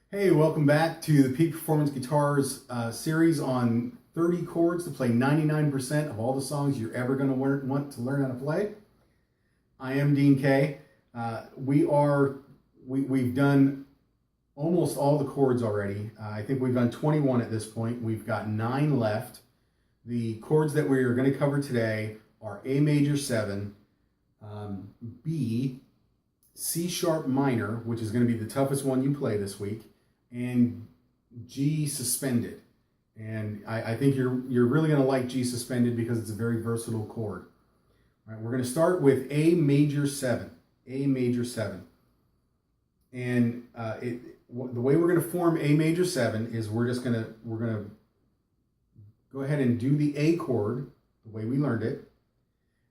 Hey, welcome back to the Peak Performance Guitars series on 30 chords to play 99% of all the songs you're ever going to want to learn how to play. I am Dean K. We've done almost all the chords already. I think we've done 21 at this point. We've got 9 left. The chords that we are going to cover today are A major 7, B, C sharp minor, which is going to be the toughest one you play this week, and G suspended. And I think you're really going to like G suspended because it's a very versatile chord. All right, we're going to start with A major 7. A major 7. And the way we're going to form A major 7 is we're going to go ahead and do the A chord the way we learned it.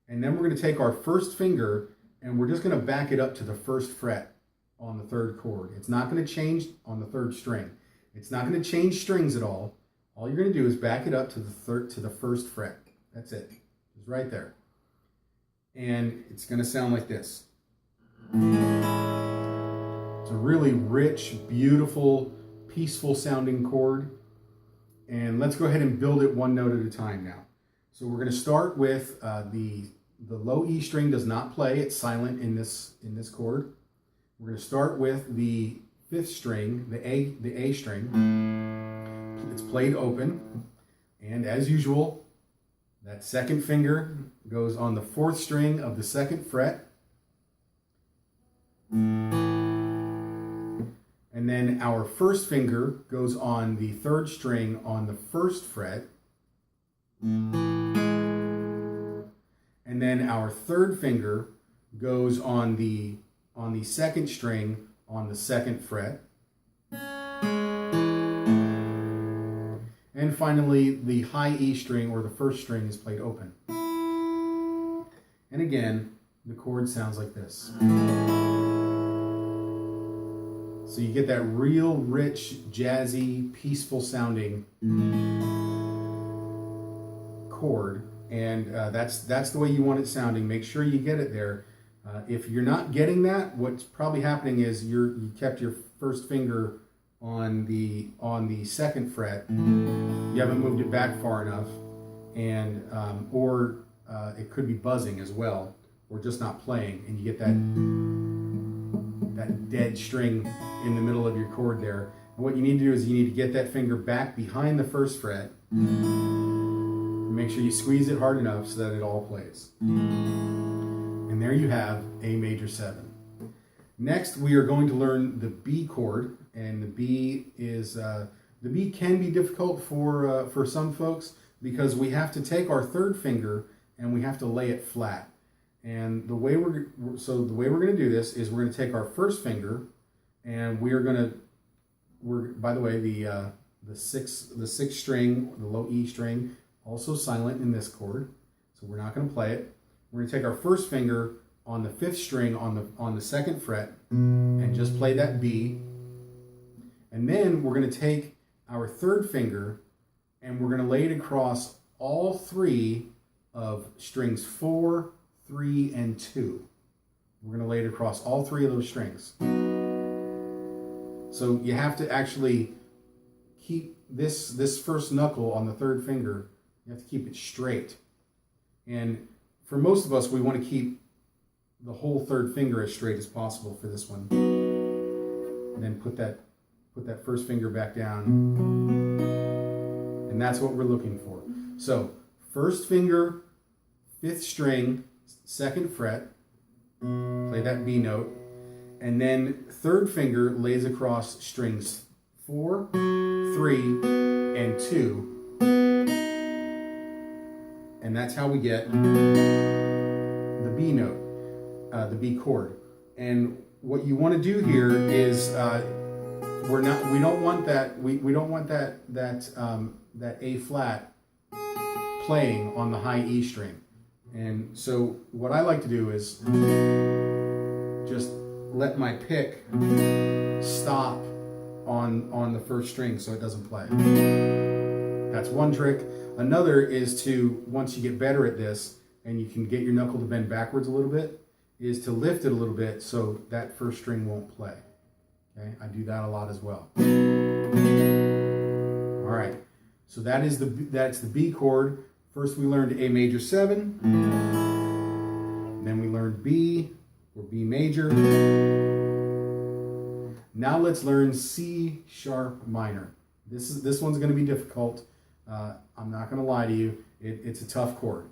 And then we're going to take our first finger and we're just going to back it up to the first fret on the third chord. It's not going to change on the third string. It's not going to change strings at all. All you're going to do is back it up to the first fret. That's it. It's right there. And it's going to sound like this. It's a really rich, beautiful, peaceful sounding chord. And let's go ahead and build it one note at a time now. So we're going to start with the low E string does not play. It's silent in this chord. We're going to start with the 5th string, the A string. It's played open. And as usual, that second finger goes on the 4th string of the 2nd fret. And then our first finger goes on the 3rd string on the 1st fret. And then our 3rd finger goes on the 2nd string on the 2nd fret. And finally, the high E string or the 1st string is played open. And again, the chord sounds like this. So you get that real rich, jazzy, peaceful sounding chord. And that's the way you want it sounding. Make sure you get it there. If you're not getting that, what's probably happening is you kept your first finger on the 2nd fret. You haven't moved it back far enough, and or it could be buzzing as well, or just not playing, and you get that dead string in the middle of your chord there. And what you need to do is you need to get that finger back behind the 1st fret. Make sure you squeeze it hard enough so that it all plays. And there you have A major 7. Next, we are going to learn the B chord, and the B can be difficult for some folks because we have to take our 3rd finger and we have to lay it flat. And the way we're going to do this is we're going to take our first finger, and by the way, the 6th string, the low E string, also silent in this chord, so we're not going to play it. We're going to take our first finger on the 5th string on the 2nd fret and just play that B. And then we're going to take our 3rd finger and we're going to lay it across all 3 of strings 4, 3, and 2. We're going to lay it across all 3 of those strings. So you have to actually keep this first knuckle on the 3rd finger. You have to keep it straight. And for most of us, we want to keep the whole 3rd finger as straight as possible for this one. And then put that first finger back down. And that's what we're looking for. So, first finger, 5th string, 2nd fret, play that B note. And then 3rd finger lays across strings 4, 3, and 2. And that's how we get the B note, the B chord. And what you want to do here is we don't want that A flat playing on the high E string. And so what I like to do is just let my pick stop on the 1st string so it doesn't play. That's one trick. Another is to, once you get better at this and you can get your knuckle to bend backwards a little bit, is to lift it a little bit so that 1st string won't play. Okay, I do that a lot as well. All right, so that's the B chord. First we learned A major 7, then we learned B, or B major. Now let's learn C sharp minor. This one's going to be difficult. I'm not going to lie to you. It's a tough chord.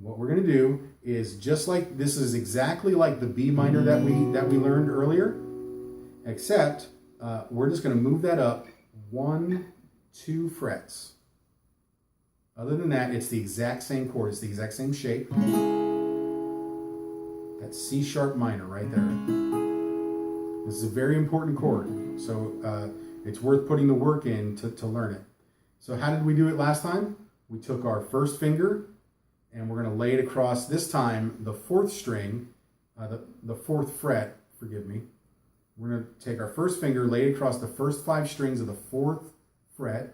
What we're going to do is just like this is exactly like the B minor that we learned earlier, except we're just going to move that up 1, 2 frets. Other than that, it's the exact same chord. It's the exact same shape. That's C sharp minor right there. This is a very important chord, so it's worth putting the work in to learn it. So how did we do it last time? We took our first finger and we're going to lay it across, this time, the 4th string, the 4th fret, forgive me. We're going to take our first finger, lay it across the first 5 strings of the 4th fret.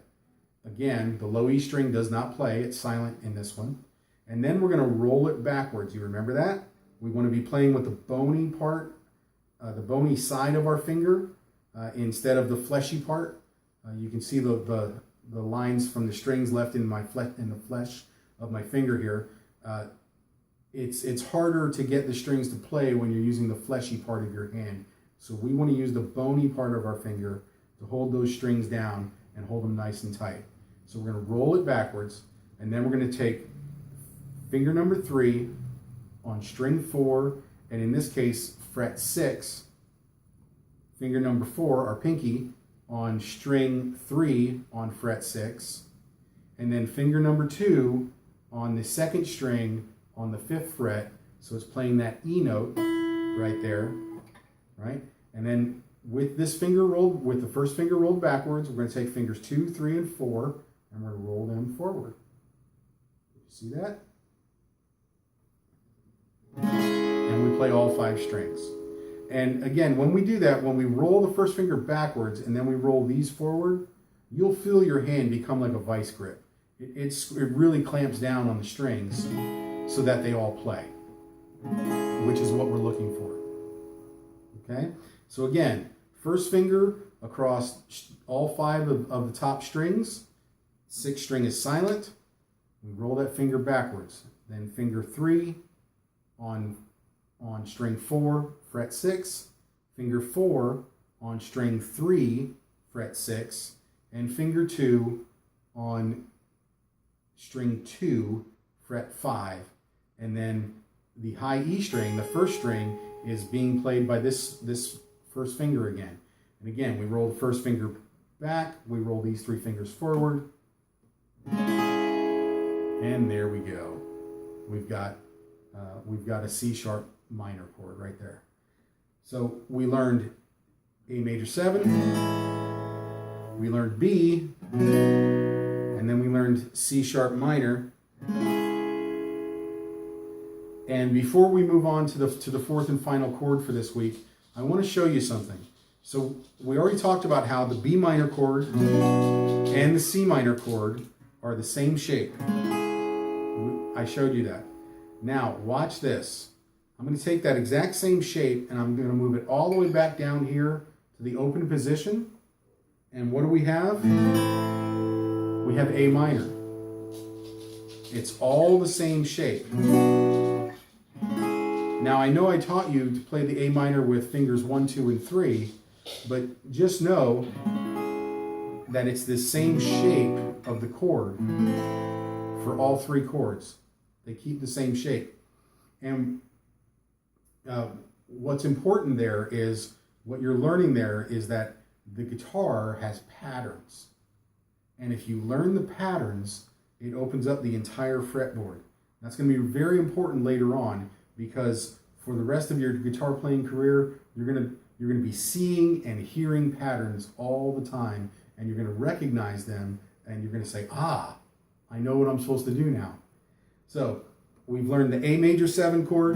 Again, the low E string does not play, it's silent in this one. And then we're going to roll it backwards. You remember that? We want to be playing with the bony part, the bony side of our finger, instead of the fleshy part. You can see the lines from the strings left in the flesh of my finger here. It's harder to get the strings to play when you're using the fleshy part of your hand. So we want to use the bony part of our finger to hold those strings down and hold them nice and tight. So we're going to roll it backwards, and then we're going to take finger number 3 on string 4, and in this case, fret 6, finger number 4, our pinky, on string 3 on fret 6, and then finger number 2 on the 2nd string on the 5th fret, so it's playing that E note right there, right? And then with this finger rolled, with the first finger rolled backwards, we're going to take fingers 2, 3, and 4, and we're going to roll them forward. You see that? And we play all 5 strings. And again, when we do that, when we roll the first finger backwards and then we roll these forward, you'll feel your hand become like a vice grip. It really clamps down on the strings so that they all play, which is what we're looking for. Okay? So again, first finger across all 5 of the top strings. 6th string is silent. We roll that finger backwards. Then finger 3 on string 4, fret 6, finger 4 on string 3, fret 6, and finger 2 on string 2, fret 5. And then the high E string, the first string, is being played by this first finger again. And again, we roll the first finger back, we roll these 3 fingers forward, and there we go. We've got a C sharp minor chord right there. So we learned A major 7, we learned B, and then we learned C sharp minor. And before we move on to the 4th and final chord for this week, I want to show you something. So we already talked about how the B minor chord and the C minor chord are the same shape. I showed you that. Now watch this. I'm going to take that exact same shape and I'm going to move it all the way back down here to the open position. And what do we have? We have A minor. It's all the same shape. Now I know I taught you to play the A minor with fingers 1, 2, and 3, but just know that it's the same shape of the chord for all 3 chords. They keep the same shape. And what's important there is, what you're learning there is that the guitar has patterns. And if you learn the patterns, it opens up the entire fretboard. That's going to be very important later on, because for the rest of your guitar playing career, you're going to be seeing and hearing patterns all the time, and you're going to recognize them, and you're going to say, ah, I know what I'm supposed to do now. So we've learned the A major 7 chord,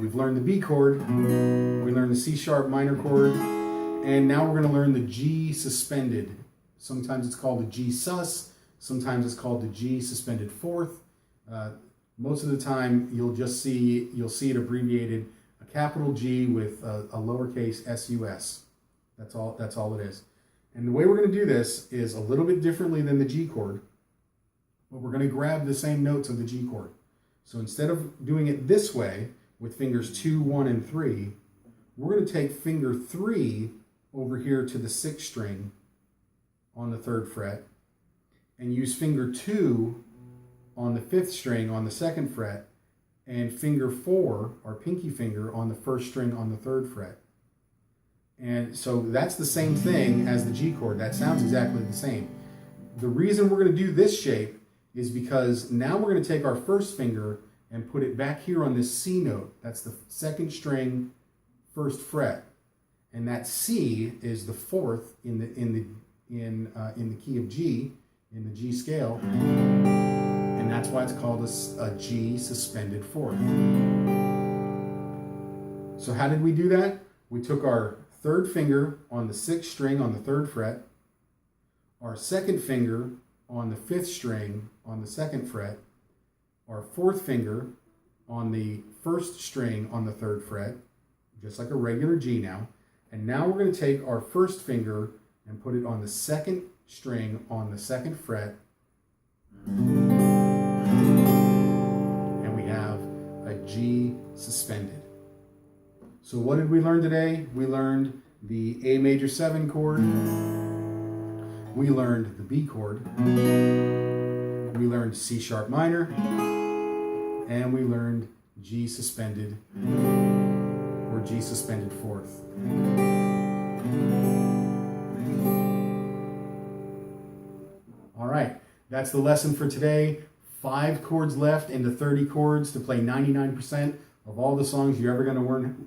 we've learned the B chord, we learned the C sharp minor chord, and now we're going to learn the G suspended. Sometimes it's called the Gsus, sometimes it's called the G suspended 4th. Most of the time you'll see it abbreviated a capital G with a lowercase sus. That's all it is. And the way we're going to do this is a little bit differently than the G chord, but we're going to grab the same notes of the G chord. So instead of doing it this way with fingers 2, 1, and 3, we're going to take finger 3 over here to the 6th string on the 3rd fret and use finger 2 on the 5th string on the 2nd fret and finger 4, our pinky finger, on the 1st string on the 3rd fret. And so that's the same thing as the G chord. That sounds exactly the same. The reason we're going to do this shape is because now we're going to take our 1st finger and put it back here on this C note. That's the 2nd string, 1st fret, and that C is the 4th in the key of G, in the G scale, and that's why it's called a G suspended 4th. So how did we do that? We took our 3rd finger on the 6th string on the 3rd fret, our 2nd finger on the 5th string on the 2nd fret, our 4th finger on the 1st string on the 3rd fret, just like a regular G now. And now we're going to take our 1st finger and put it on the 2nd string on the 2nd fret. And we have a G suspended. So what did we learn today? We learned the A major 7 chord. We learned the B chord. We learned C sharp minor. And we learned G suspended, or G suspended 4th. All right, that's the lesson for today. 5 chords left into 30 chords to play 99% of all the songs you're ever going to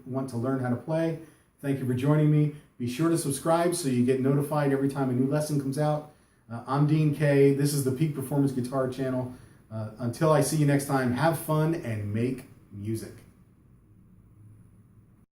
want to learn how to play. Thank you for joining me. Be sure to subscribe so you get notified every time a new lesson comes out. I'm Dean K. This is the Peak Performance Guitar channel. Until I see you next time, have fun and make music.